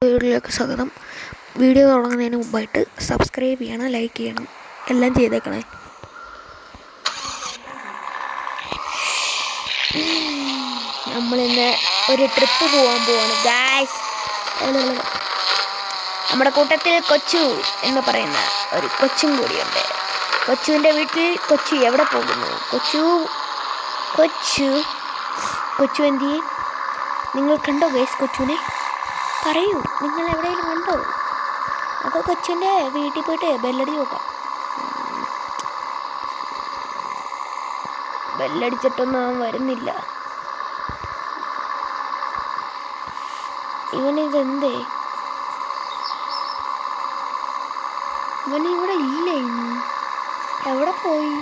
വീഡിയോയിലേക്ക് സ്വാഗതം. വീഡിയോ തുടങ്ങുന്നതിന് മുമ്പായിട്ട് സബ്സ്ക്രൈബ് ചെയ്യണം, ലൈക്ക് ചെയ്യണം, എല്ലാം ചെയ്തേക്കണേ. നമ്മളിന്ന് ഒരു ട്രിപ്പ് പോകാൻ പോവാണ് ഗായ്സ്. നമ്മുടെ കൂട്ടത്തിൽ കൊച്ചു എന്ന് പറയുന്ന ഒരു കൊച്ചും കൂടിയുണ്ട്. കൊച്ചുവിൻ്റെ വീട്ടിൽ കൊച്ചു എവിടെ പോകുന്നു? കൊച്ചു എന്തിയെ? നിങ്ങൾ കണ്ടോ ഗൈസ് കൊച്ചുവിനെ? പറയൂ, നിങ്ങൾ എവിടെയെങ്കിലും കണ്ടോ? അതോ കൊച്ചിൻ്റെ വീട്ടിൽ പോയിട്ട് ബെല്ലടി നോക്കാം. ബെല്ലടിച്ചിട്ടൊന്നും അവൻ വരുന്നില്ല. ഇവനിതെന്തേ? ഇവനിവിടെ ഇല്ലേ? എവിടെ പോയി?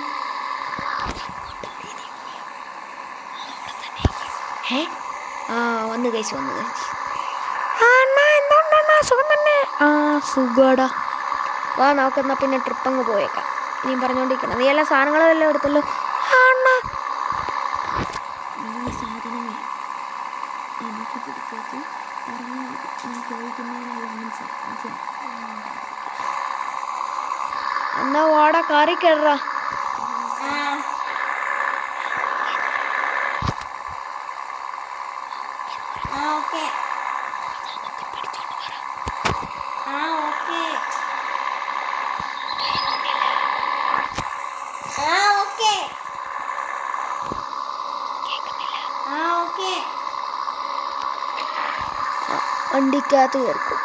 വന്നു കഴിച്ചു. സുഖാടാ, വാ നോക്കുന്ന. പിന്നെ ട്രിപ്പ് അങ്ങ് പോയേക്കാം. നീ പറഞ്ഞോണ്ടിരിക്കണം. നീ എല്ലാ സാധനങ്ങളും എല്ലാം എടുത്തല്ലോ. എന്നാ വാടാ, കാറി കയറാ. വണ്ടിക്കകത്ത് കയറിക്കും.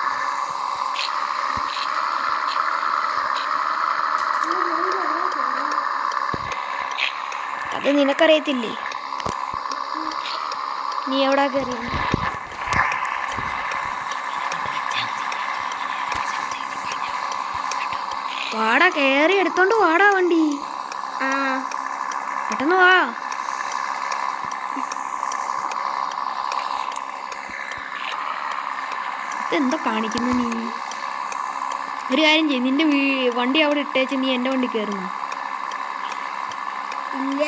അത് നിനക്കറിയത്തില്ലേ? നീ എവിടാ കയറി? വാടാ, കയറി എടുത്തോണ്ട് വാടാ വണ്ടി. പെട്ടെന്ന് വാ. ഇതെന്താ കാണിക്കുന്നു നീ? ഒരു കാര്യം ചെയ്യും, നിന്റെ വണ്ടി അവിടെ ഇട്ടേച്ച് നീ എൻ്റെ വണ്ടി കയറുന്നു. ഇല്ല.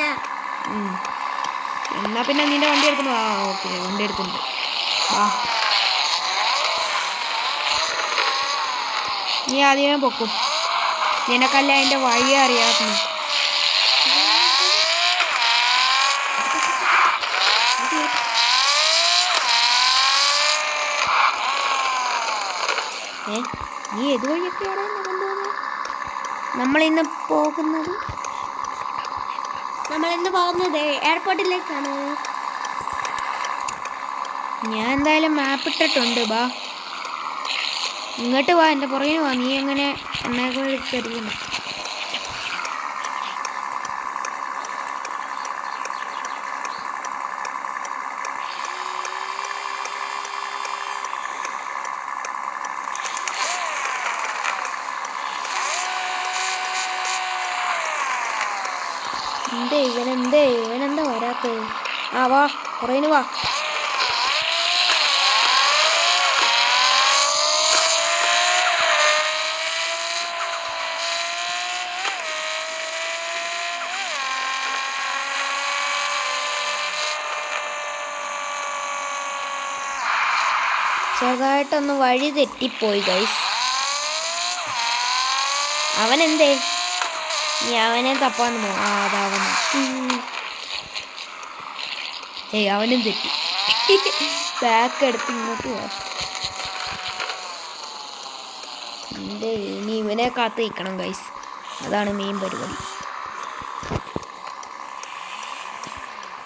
എന്നാ പിന്നെ നിന്റെ വണ്ടി എടുക്കുന്നു. ഓക്കെ, വണ്ടി എടുക്കുന്നുണ്ട്. നീ ആദ്യമേ പൊക്കും. നിനക്കല്ല അതിൻ്റെ വഴി അറിയാത്ത. നീ ഏത് വഴിയൊക്കെയാണ് കൊണ്ടുപോകുന്നത്? നമ്മളിന്ന് പോകുന്നത് എയർപോർട്ടിലേക്കാണ്. ഞാൻ എന്തായാലും മാപ്പ് ഇട്ടിട്ടുണ്ട്. ബാ, ഇങ്ങോട്ട് വാ, എൻ്റെ പുറകിന് വാ. നീ എങ്ങനെ എന്നെ കരുതുന്നു? ഇവനെന്താ വരാത്തത്? വാ, പുറകിന് വാ. ചെറുതായിട്ടൊന്ന് വഴി തെറ്റിപ്പോയി ഗൈസ്. അവനെന്തേ? നീ അവനെ തപ്പാന്ന് പോകും. അതവന്. അവനും തെറ്റി. ബാക്ക് എടുത്ത് ഇങ്ങോട്ട് പോ. ഇനി ഇവനെ കാത്ത് നിൽക്കണം ഗൈസ്. അതാണ് മെയിൻ പരിപാടി.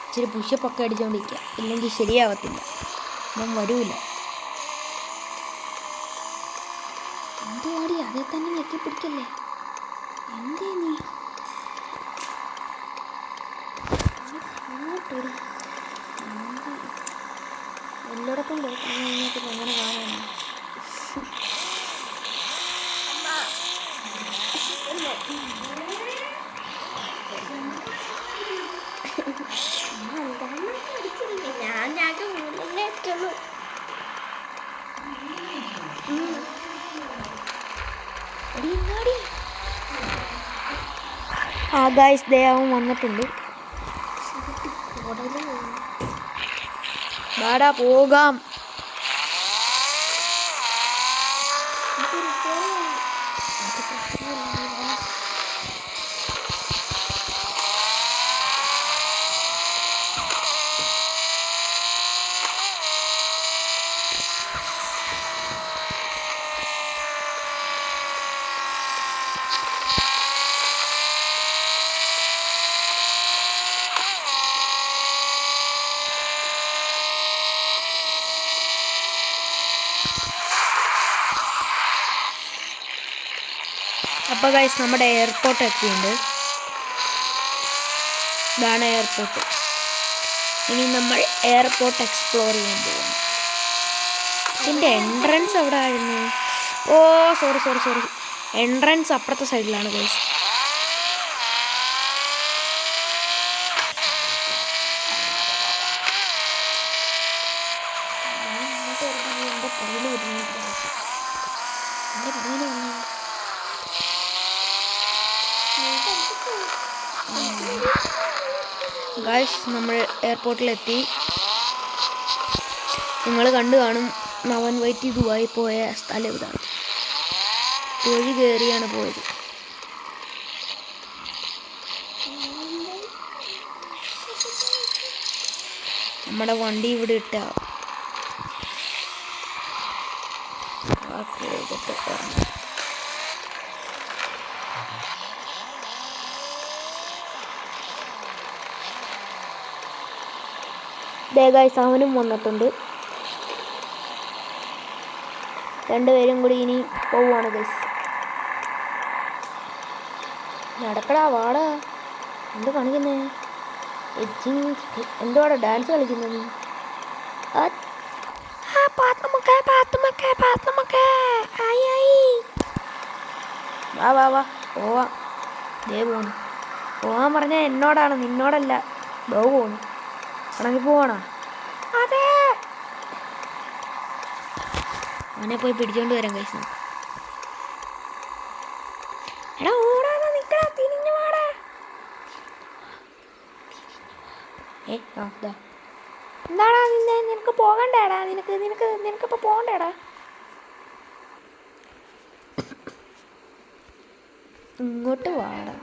ഇച്ചിരി പുഷപ്പൊക്കെ അടിച്ചുകൊണ്ടിരിക്കുക, ഇല്ലെങ്കിൽ ശരിയാവത്തില്ല. അവൻ വരൂല. എന്തുവാടി, അതേ തന്നെ ഞെക്കിപ്പിടിക്കല്ലേ? എന്തേ നീ? എല്ലായിടത്തും കഴിഞ്ഞിട്ട് എങ്ങനെ കാണാനാ? ഗായ്സ്, അവൻ വന്നിട്ടുണ്ട്. വാടാ പോകാം. അപ്പോൾ ഗൈസ് നമ്മുടെ എയർപോർട്ട് എത്തിയിട്ടുണ്ട്. ഇതാണ് എയർപോർട്ട്. ഇനി നമ്മൾ എയർപോർട്ട് എക്സ്പ്ലോർ ചെയ്യാൻ പോകുന്നു. ഇതിൻ്റെ എൻട്രൻസ് എവിടെ ആയിരുന്നു? ഓ സോറി എൻട്രൻസ് അപ്പുറത്തെ സൈഡിലാണ് ഗൈസ്. ഗൈസ് നമ്മൾ എയർപോർട്ടിലെത്തി. നിങ്ങൾ കണ്ടു കാണും, അവൻ വൈറ്റ് ദുബായി പോയ സ്ഥലം ഇതാണ്. വഴി കയറിയാണ് പോയത്. നമ്മുടെ വണ്ടി ഇവിടെ ഇട്ടാ ഗൈസ് അവനും വന്നിട്ടുണ്ട്. രണ്ടുപേരും കൂടി ഇനി പോവുകയാണ് ഗൈസ്. നടക്കടാ വാടാ, എന്ത് കാണിക്കുന്നേ? എന്തുവാടാ ഡാൻസ് കളിക്കുന്നത് നീ? വാ പോവാ. ദേ പോണു. പോവാൻ പറഞ്ഞാൽ എന്നോടാണ്, നിന്നോടല്ല. ദോ പോണു. ആണെങ്കിൽ പോവാണോ? അതെ, അവനെ പോയി പിടിച്ചോണ്ട് വരാം കൈസ്. എടാ ഓടാതെ നിക്കടാ, തിരിഞ്ഞു വാടാ. എന്താടാ നിനക്ക് പോകണ്ടേടാ? നിനക്കിപ്പോ പോകണ്ടേടാ? ഇങ്ങോട്ട് വാടാ.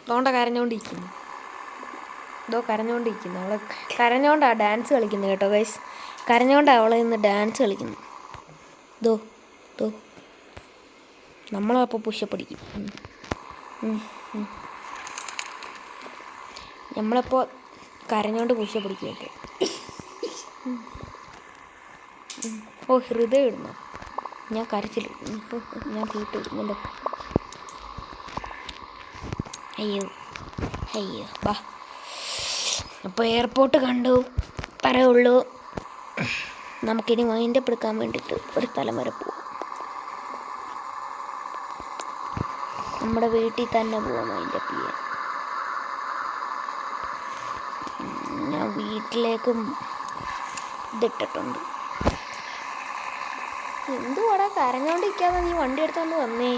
തോണ്ട കരഞ്ഞോണ്ടിരിക്കുന്നു. അവളെ കരഞ്ഞോണ്ടാണ് ഡാൻസ് കളിക്കുന്നത് കേട്ടോ ഗൈസ്. കരഞ്ഞോണ്ടാണ് അവളെ ഇന്ന് ഡാൻസ് കളിക്കുന്നത്. നമ്മളപ്പോൾ പുഷപ്പടിക്കും. നമ്മളപ്പോൾ കരഞ്ഞോണ്ട് പുഷപ്പടിക്കും കേട്ടോ. ഓ ഹൃദയം ഇടുന്നു. ഞാൻ കരച്ചിൽ, ഞാൻ തീട്ട് ഇടുന്നുണ്ടോ? അയ്യോ വാ. അപ്പോൾ എയർപോർട്ട് കണ്ടു പറയുള്ളൂ. നമുക്കിനി വൈൻഡപ്പ് എടുക്കാൻ വേണ്ടിയിട്ട് ഒരു സ്ഥലം വരെ പോവാം. നമ്മുടെ വീട്ടിൽ തന്നെ പോവാം വൈൻഡപ്പ് ചെയ്യാൻ. ഞാൻ വീട്ടിലേക്കും ഇതിട്ടിട്ടുണ്ട്. എന്തുവാടാ കരഞ്ഞോണ്ടിരിക്കാതെ നീ വണ്ടി എടുത്തോണ്ട് വന്നേ?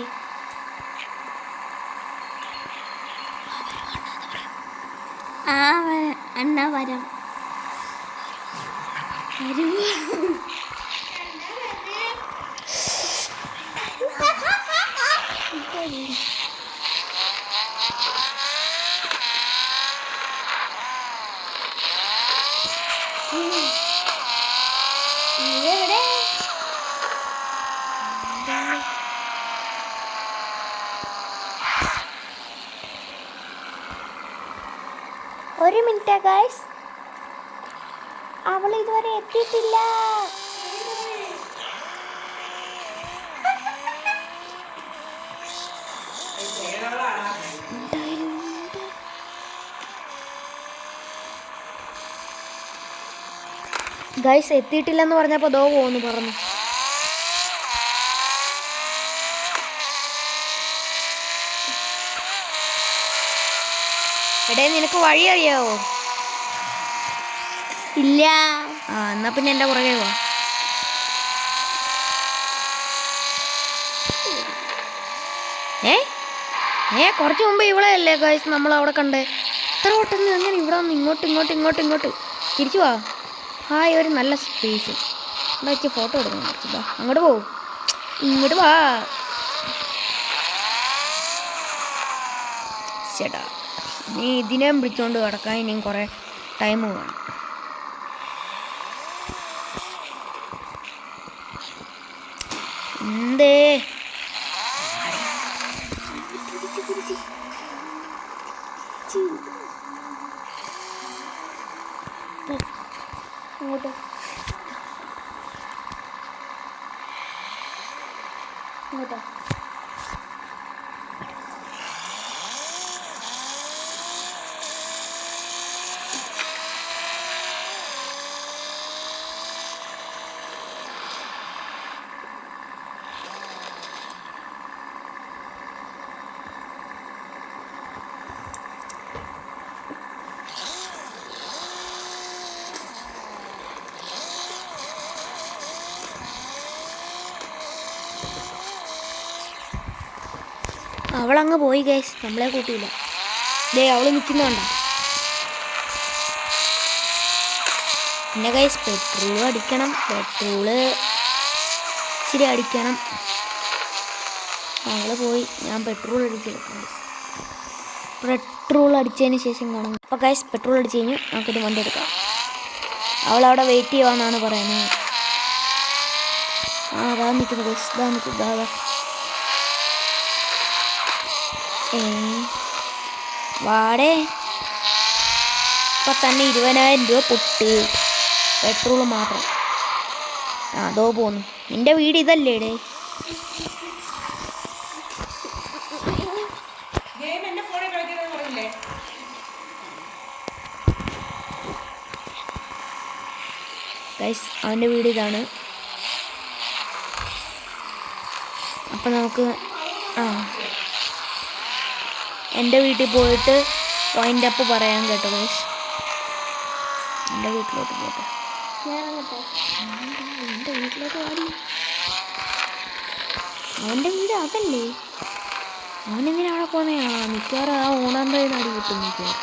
അണ്ണ വരാം. ഒരു മിനിറ്റ് ഗൈസ്, അവൾ ഇതുവരെ എത്തിയിട്ടില്ല. ഗൈസ് എത്തിയിട്ടില്ലെന്ന് പറഞ്ഞപ്പോൾ ദോ പോന്ന് പറഞ്ഞു. എടേ നിനക്ക് വഴി അറിയാവോ? ഇല്ല. എന്നാ പിന്നെ എൻ്റെ പുറകെ പോ. കുറച്ച് മുമ്പ് ഇവിടെ അല്ലേ ഗൈസ് നമ്മൾ അവിടെ കണ്ടേ. ഇത്ര പെട്ടെന്ന് അങ്ങനെ ഇവിടെ വന്ന് ഇങ്ങോട്ട് തിരിച്ചു വാ. ഹായ്, ഒരു നല്ല സ്പേസ് ഇവിടെ വെച്ച് ഫോട്ടോ എടുക്കണം. കുറച്ച് അങ്ങോട്ട് പോവും, ഇങ്ങോട്ട് വാ. ചേട്ടാ നീ ഇതിനെ പിടിച്ചോണ്ട് കിടക്കാൻ ഇനിയും കുറേ ടൈം വേണം. എന്തേ അങ്ങോട്ട് ഇങ്ങോട്ടോ. അവളങ്ങ് പോയി ഗൈസ്, നമ്മളെ കൂട്ടിയില്ല. അവള് നിൽക്കുന്നുണ്ടോ? പിന്നെ ഗൈസ് പെട്രോൾ അടിക്കണം, ഇച്ചിരി അടിക്കണം. അവള് പോയി, ഞാൻ പെട്രോൾ അടിച്ചെടുക്കാം. പെട്രോൾ അടിച്ചതിന് ശേഷം കാണും. അപ്പോൾ ഗൈസ് പെട്രോൾ അടിച്ച് കഴിഞ്ഞ് നമുക്കിത് വണ്ടി എടുക്കാം. അവളവിടെ വെയിറ്റ് ചെയ്യുവാന്നാണ് പറയുന്നത്. അതാ നിൽക്കുന്നത് ഗൈസ്, ഇതാ നിൽക്കുന്നത്. വാടേ ഇപ്പം തന്നെ 20,000 രൂപ പൊട്ട് പെട്രോള് മാത്രം. അതോ പോന്നു. എൻ്റെ വീട് ഇതല്ലേ ഡേ? ഗൈസ് അവൻ്റെ വീട് ഇതാണ്. അപ്പം നമുക്ക് എൻ്റെ വീട്ടിൽ പോയിട്ട് വൈൻഡ് അപ്പ് പറയാൻ കേട്ടോ ഗൈസ്. എൻ്റെ വീട്ടിലോട്ട് പോട്ടെ. എൻ്റെ വീട്ടിലോട്ട് പാടി. അവൻ്റെ വീട് അതല്ലേ? അവനെന്തിനാ അവിടെ പോന്നേ? മിക്കവാറും ആ ഓണാമ്പഴന്ന് അടി കിട്ടും മിക്കവാറും.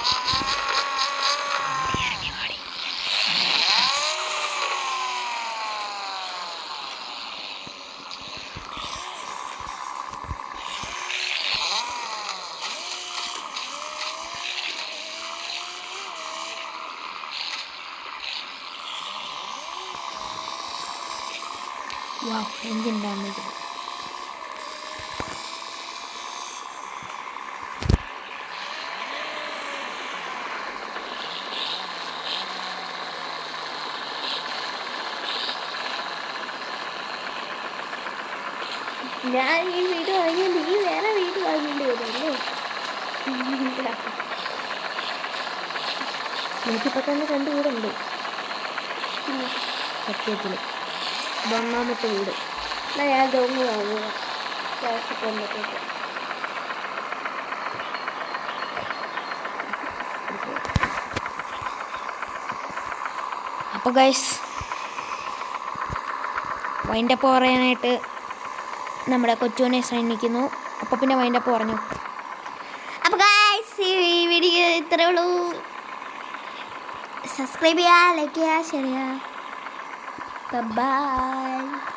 Wow, engine damage. ഞാൻ ഈ വീട് വാങ്ങിയത് നീ വേറെ വീട് വാങ്ങേണ്ടി വരുമല്ലേ? എനിക്കിപ്പോൾ തന്നെ 2 വീടുണ്ട് സത്യത്തിൽ. 1ാമത്തെ വീട് എന്നാൽ ഞാൻ ദോങ്ങ് വാങ്ങുക കൊല്ലത്തേക്ക്. അപ്പോൾ ഗൈസ് വൈൻഡപ്പ് പറയാനായിട്ട് നമ്മുടെ കൊച്ചുവിനെ ശ്രമിക്കുന്നു. അപ്പോൾ പിന്നെ വൈൻഡപ്പ് പറഞ്ഞു. അപ്പോൾ ഗൈസ് ഈ വീഡിയോ ഇത്രയേ ഉള്ളൂ. സബ്സ്ക്രൈബ് ചെയ്യുക, ലൈക്ക് ചെയ്യുക, ഷെയർ ചെയ്യുക. ബൈ.